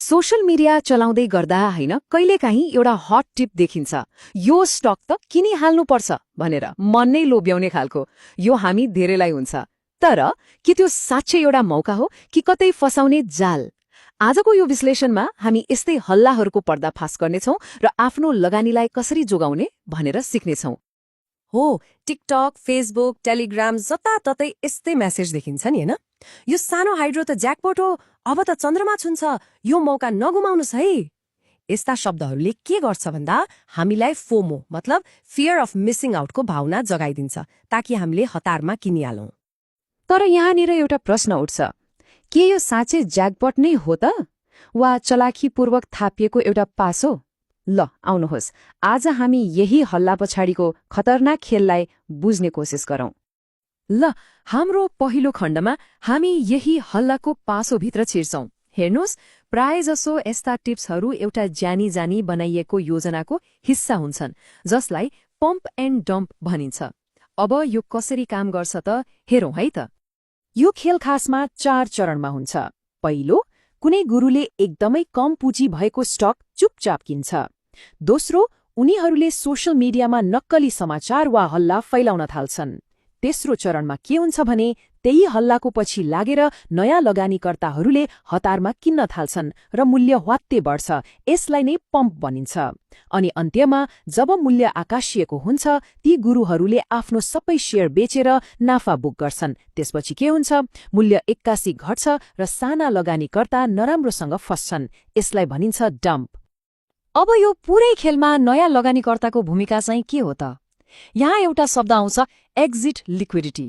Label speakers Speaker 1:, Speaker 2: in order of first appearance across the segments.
Speaker 1: Social media चलाउँदै गर्दा होइन कहिलेकाहीँ एउटा हट टिप देखिन्छ, यो स्टक त किनिहाल्नुपर्छ भनेर मन नै लोभ्याउने खालको। यो हामी धेरैलाई हुन्छ, तर के त्यो साँच्चै एउटा मौका हो कि कतै फसाउने जाल? आजको यो विश्लेषणमा हामी यस्तै हल्लाहरूको पर्दाफास गर्नेछौं र आफ्नो लगानीलाई कसरी जोगाउने भनेर सिक्नेछौं।
Speaker 2: हो, टिकटक, फेसबुक, टेलिग्राम जताततै यस्तै मेसेज देखिन्छ नि हैन? यो सानो हाइड्रो त ज्याकपट हो, अब त चन्द्रमा छुन्छ, यो मौका नगुमाउनुस् है। यस्ता शब्दहरूले के गर्छ भन्दा हामीलाई फोमो मतलब फियर अफ मिसिङ आउटको भावना जगाइदिन्छ, ताकि हामीले हतारमा किनिहालौं।
Speaker 1: तर यहाँनिर एउटा प्रश्न उठ्छ, के यो साँच्चै ज्याकपट नै हो त, वा चलाखीपूर्वक थापिएको एउटा पास हो? ल आउनुहोस्, आज हामी यही हल्ला पछाडिको खतरनाक खेललाई बुझ्ने कोसिस गरौं। ल, हाम्रो पहिलो खण्डमा हामी यही हल्लाको पासोभित्र छिर्छौं। हेर्नुहोस्, प्रायजसो यस्ता टिप्सहरू एउटा जानी जानी बनाइएको योजनाको हिस्सा हुन्छन्, जसलाई पम्प एन्ड डम्प भनिन्छ। अब यो कसरी काम गर्छ त हेरौं है त। यो खेल खासमा 4 चरणमा हुन्छ। पहिलो, कुनै गुरुले एकदमै कम पुँजी भएको स्टक चुपचाप किन्छ। दोस्रो, उनीहरूले सोशल मिडियामा नक्कली समाचार वा हल्ला फैलाउन थाल्छन्। तेस्रो चरणमा के हुन्छ भने त्यही हल्लाको पछि लागेर नयाँ लगानीकर्ताहरूले हतारमा किन्न थाल्छन् र मूल्य ह्वात्तै बढ्छ। यसलाई नै पम्प भनिन्छ। अनि अन्त्यमा जब मूल्य आकाशिएको हुन्छ, ती गुरुहरूले आफ्नो सबै शेयर बेचेर नाफा बुक गर्छन्। त्यसपछि के हुन्छ? मूल्य एक्कासी घट्छ र साना लगानीकर्ता नराम्रोसँग फस्छन्। यसलाई भनिन्छ डम्प। अब यो पुरै खेलमा नयाँ लगानीकर्ताको भूमिका चाहिँ के हो त? यहाँ एउटा शब्द आउँछ, एक्जिट लिक्विडिटी।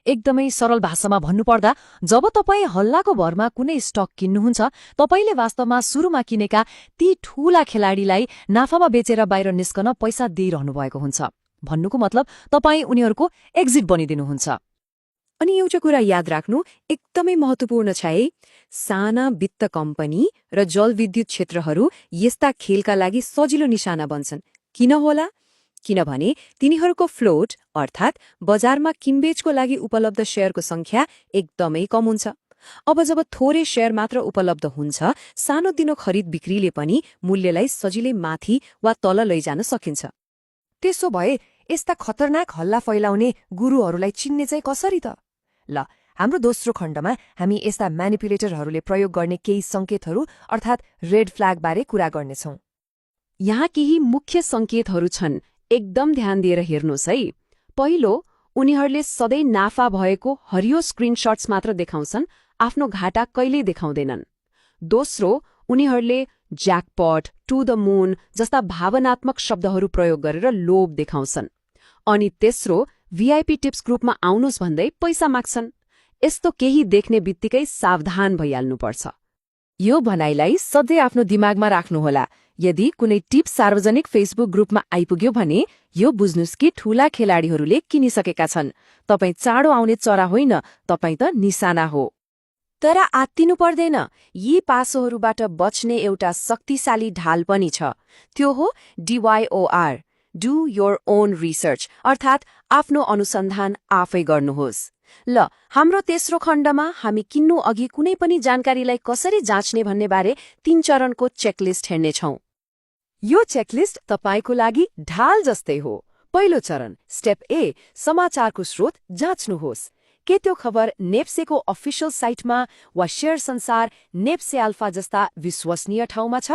Speaker 1: एकदमै सरल भाषामा भन्नुपर्दा, जब तपाईँ हल्लाको भरमा कुनै स्टक किन्नुहुन्छ, तपाईले वास्तवमा सुरुमा किनेका ती ठूला खेलाडीलाई नाफामा बेचेर बाहिर निस्कन पैसा दिइरहनु भएको हुन्छ। भन्नुको मतलब तपाईँ उनीहरूको एक्जिट बनिदिनुहुन्छ। अनि एउटा कुरा याद राख्नु एकदमै महत्वपूर्ण छ है, साना वित्त कम्पनी र जलविद्युत क्षेत्रहरू यस्ता खेलका लागि सजिलो निशाना बन्छन्। किन होला? किनभने तिनीहरूको फ्लोट अर्थात् बजारमा किनबेचको लागि उपलब्ध शेयरको संख्या एकदमै कम हुन्छ। अब जब थोरै शेयर मात्र उपलब्ध हुन्छ, सानोतिनो खरिद बिक्रीले पनि मूल्यलाई सजिलै माथि वा तल लैजान सकिन्छ। त्यसो भए यस्ता खतरनाक हल्ला फैलाउने गुरुहरूलाई चिन्ने चाहिँ कसरी त? ल, हाम्रो दोस्रो खण्डमा हामी यस्ता म्यानिपुलेटरहरूले प्रयोग गर्ने केही संकेतहरू अर्थात् रेड फ्ल्याग बारे कुरा गर्नेछौं। यहाँ केही मुख्य संकेतहरू छन्, एकदम ध्यान दिएर हेर्नुहोस् है। पहिलो, उनीहरूले सधैँ नाफा भएको हरियो स्क्रिनशट्स मात्र देखाउँछन्, आफ्नो घाटा कहिल्यै देखाउँदैनन्। दोस्रो, उनीहरूले ज्याकपट, टु द मुन जस्ता भावनात्मक शब्दहरू प्रयोग गरेर लोभ देखाउँछन्। अनि तेस्रो, भिआइपी टिप्स ग्रुपमा आउनुहोस् भन्दै पैसा माग्छन्। यस्तो केही देख्ने बित्तिकै सावधान भइहाल्नुपर्छ। यो भनाइलाई सधैँ आफ्नो दिमागमा राख्नुहोला। यदि कुनै टिप सार्वजनिक फेसबुक ग्रुपमा आइपुग्यो भने यो बुझ्नुस् कि ठूला खेलाडीहरूले किनिसकेका छन्। तपाईँ चाँडो आउने चरा होइन, तपाईँ त निशाना हो। तर आत्तिनु पर्दैन, यी पासोहरूबाट बच्ने एउटा शक्तिशाली ढाल पनि छ। त्यो हो DYOR, do your own research, अर्थात् आफ्नो अनुसन्धान आफै गर्नुहोस्। ल, हाम्रो तेस्रो खण्डमा हामी किन्नु अघि कुनै पनि जानकारीलाई कसरी जाँच्ने भन्ने बारे 3 चरणको चेकलिस्ट हेर्नेछौं। यो चेकलिस्ट तपाईको लागि ढाल जस्तै हो। पहिलो चरण, स्टेप ए, समाचारको स्रोत जाँच्नुहोस्। के त्यो खबर नेप्सेको अफिसियल साइटमा वा शेयर संसार, नेप्से अल्फा जस्ता विश्वसनीय ठाउँमा छ?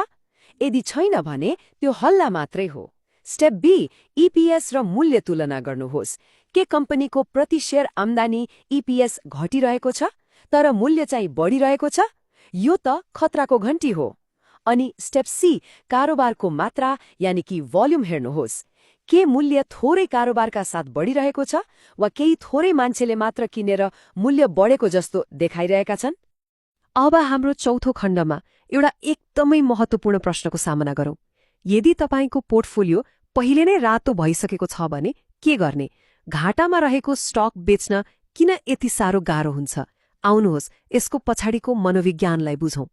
Speaker 1: यदि छैन भने त्यो हल्ला मात्रै हो। स्टेप बी, इपीएस र मूल्य तुलना गर्नुहोस्। के कम्पनीको प्रति शेयर आम्दानी इपीएस घटिरहेको छ, तर मूल्य चाहिँ बढिरहेको छ? यो त खतराको घण्टी हो। अनि स्टेप सी, कारोबारको मात्रा यानि कि भोल्युम हेर्नुहोस्। के मूल्य थोरै कारोबारका साथ बढिरहेको छ, वा केही थोरै मान्छेले मात्र किनेर मूल्य बढेको जस्तो देखाइरहेका छन्? अब हाम्रो चौथो खण्डमा एउटा एकदमै महत्वपूर्ण प्रश्नको सामना गरौं। यदि तपाईको पोर्टफोलियो पहिले नै रातो भइसकेको छ भने के गर्ने? घाटामा रहेको स्टक बेच्न किन यति साह्रो गाह्रो हुन्छ? आउनुहोस्, यसको पछाडिको मनोविज्ञानलाई बुझौं।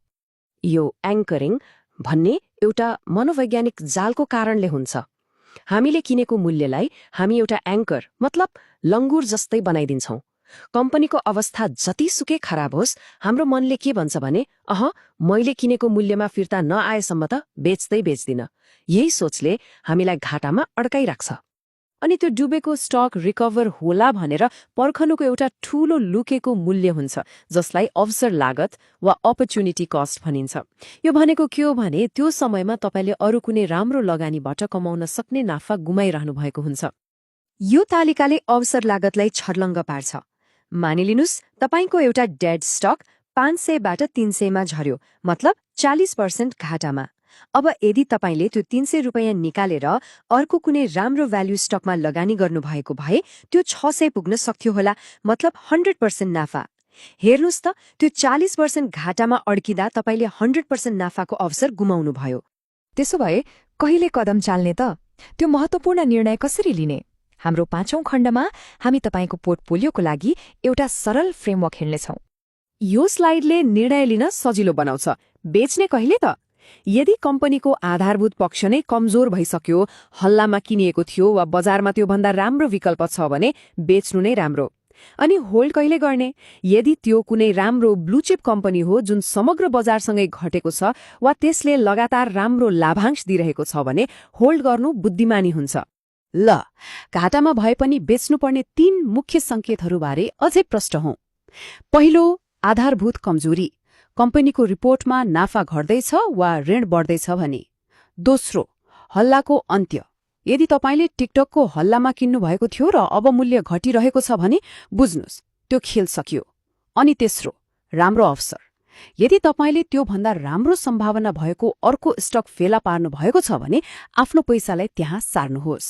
Speaker 1: यो एङ्करिङ भन्ने एउटा मनोवैज्ञानिक जालको कारणले हुन्छ। हामीले किनेको मूल्यलाई हामी एउटा एङ्कर मतलब लङ्गुर जस्तै बनाइदिन्छौं।
Speaker 2: कम्पनीको अवस्था जतिसुकै खराब होस्, हाम्रो मनले के भन्छ भने मैले किनेको मूल्यमा फिर्ता नआएसम्म त बेच्दै बेच्दिन। यही सोचले हामीलाई घाटामा अड्काइराख्छ। अनि त्यो डुबेको स्टक रिकभर होला भनेर पर्खनुको एउटा ठूलो लुकेको मूल्य हुन्छ, जसलाई अवसर लागत वा अपर्च्युनिटी कस्ट भनिन्छ। यो भनेको के हो भने त्यो समयमा तपाईले अरू कुनै राम्रो लगानीबाट कमाउन सक्ने नाफा गुमाइरहनु भएको हुन्छ। यो तालिकाले अवसर लागतलाई छर्लङ्ग पार्छ। मानिलिनुस् तपाईको एउटा डेड स्टक 500 बाट 300 मा झर्यो, मतलब 40% घाटामा। अब यदि तपाईले त्यो 300 रुपैयाँ निकालेर अर्को कुनै राम्रो भ्याल्यु स्टकमा लगानी गर्नुभएको भए त्यो 600 पुग्न सक्थ्यो होला, मतलब 100% नाफा। हेर्नुस् त, त्यो 40% घाटामा अड्किँदा तपाईले 100% नाफाको अवसर गुमाउनु भयो।
Speaker 1: त्यसो भए कहिले कदम चाल्ने त? त्यो महत्त्वपूर्ण निर्णय कसरी लिने? हाम्रो 5औं खण्डमा हामी तपाईको पोर्टफोलियोको लागि एउटा सरल फ्रेमवर्क हेर्नेछौं।
Speaker 2: यो स्लाइडले निर्णय लिन सजिलो बनाउँछ। बेच्ने कहिले त? यदि कम्पनीको आधारभूत पक्ष नै कमजोर भइसक्यो, हल्लामा किनिएको थियो वा बजारमा त्योभन्दा राम्रो विकल्प छ भने बेच्नु नै राम्रो। अनि होल्ड कहिले गर्ने? यदि त्यो कुनै राम्रो ब्लूचिप कम्पनी हो जुन समग्र बजारसँगै घटेको छ वा त्यसले लगातार राम्रो लाभांश दिइरहेको छ भने होल्ड गर्नु बुद्धिमानी हुन्छ। ल, घाटामा भए पनि बेच्नुपर्ने 3 मुख्य संकेतहरूबारे अझै प्रष्ट हौं। पहिलो, आधारभूत कमजोरी। कम्पनीको रिपोर्टमा नाफा घट्दैछ वा ऋण बढ्दैछ भने। दोस्रो, हल्लाको अन्त्य। यदि तपाईले टिकटकको हल्लामा किन्नु भएको थियो र अब मूल्य घटिरहेको छ भने बुझ्नुस् त्यो खेल सकियो। अनि तेस्रो, राम्रो अवसर। यदि तपाईले त्यो भन्दा राम्रो सम्भावना भएको अर्को स्टक फेला पार्नु भएको छ भने आफ्नो पैसालाई त्यहाँ सार्नुहोस्।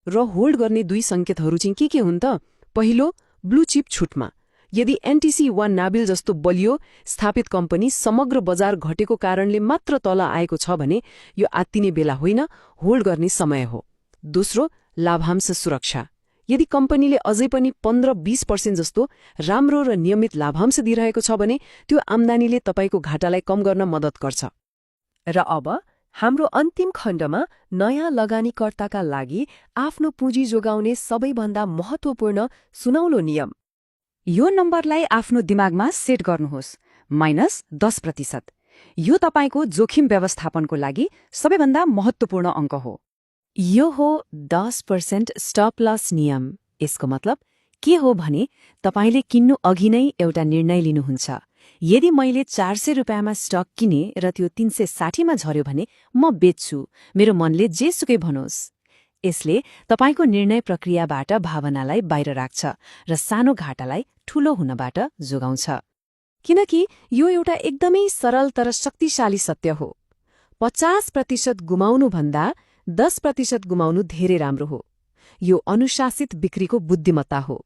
Speaker 2: र होल्ड गर्ने 2 संकेतहरू चाहिँ के हुन् त? पहिलो, ब्लू चिप छुटमा। यदि एनटीसी वा नाबिल जस्तो बलियो स्थापित कम्पनी समग्र बजार घटेको कारणले मात्र तल आएको छ भने यो आत्तिने बेला होइन, होल्ड गर्ने समय हो। दोस्रो, लाभांश सुरक्षा। यदि कम्पनीले अझै पनि 15-20% जस्तो राम्रो र नियमित लाभांश दिइरहेको छ भने त्यो आम्दानीले तपाईको घाटालाई कम गर्न मद्दत गर्छ। र अब हाम्रो अन्तिम खण्डमा नयाँ लगानीकर्ताका लागि आफ्नो पुँजी जोगाउने सबैभन्दा महत्त्वपूर्ण सुनौलो नियम।
Speaker 1: यो नम्बरलाई आफ्नो दिमागमा सेट गर्नुहोस्, -10%। यो तपाईको जोखिम व्यवस्थापनको लागि सबैभन्दा महत्त्वपूर्ण अङ्क हो।
Speaker 2: यो हो 10% स्टप लस नियम। यसको मतलब के हो भने तपाईले किन्नु अघि नै एउटा निर्णय लिनुहुन्छ। यदि मैले 400 रुपैयाँमा स्टक किने र त्यो 360 मा झर्यो भने म बेच्छु, मेरो मनले जेसुकै भनोस्। यसले तपाईको निर्णय प्रक्रियाबाट भावनालाई बाहिर राख्छ र सानो घाटालाई ठूलो हुनबाट जोगाउँछ। किनकि यो एउटा एकदमै सरल तर शक्तिशाली सत्य हो। 50% गुमाउनु भन्दा 10% गुमाउनु धेरै राम्रो हो। यो अनुशासित बिक्रीको बुद्धिमत्ता हो।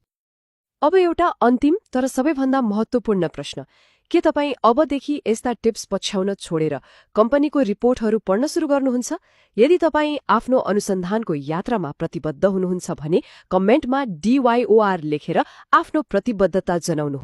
Speaker 2: अब एउटा अन्तिम तर सबैभन्दा महत्त्वपूर्ण प्रश्न, के तपाईँ अबदेखि यस्ता टिप्स पछ्याउन छोडेर कम्पनीको रिपोर्टहरू पढ्न सुरु गर्नुहुन्छ? यदि तपाईँ आफ्नो अनुसन्धानको यात्रामा प्रतिबद्ध हुनुहुन्छ भने कमेन्टमा DYOR लेखेर आफ्नो प्रतिबद्धता जनाउनुहोस्।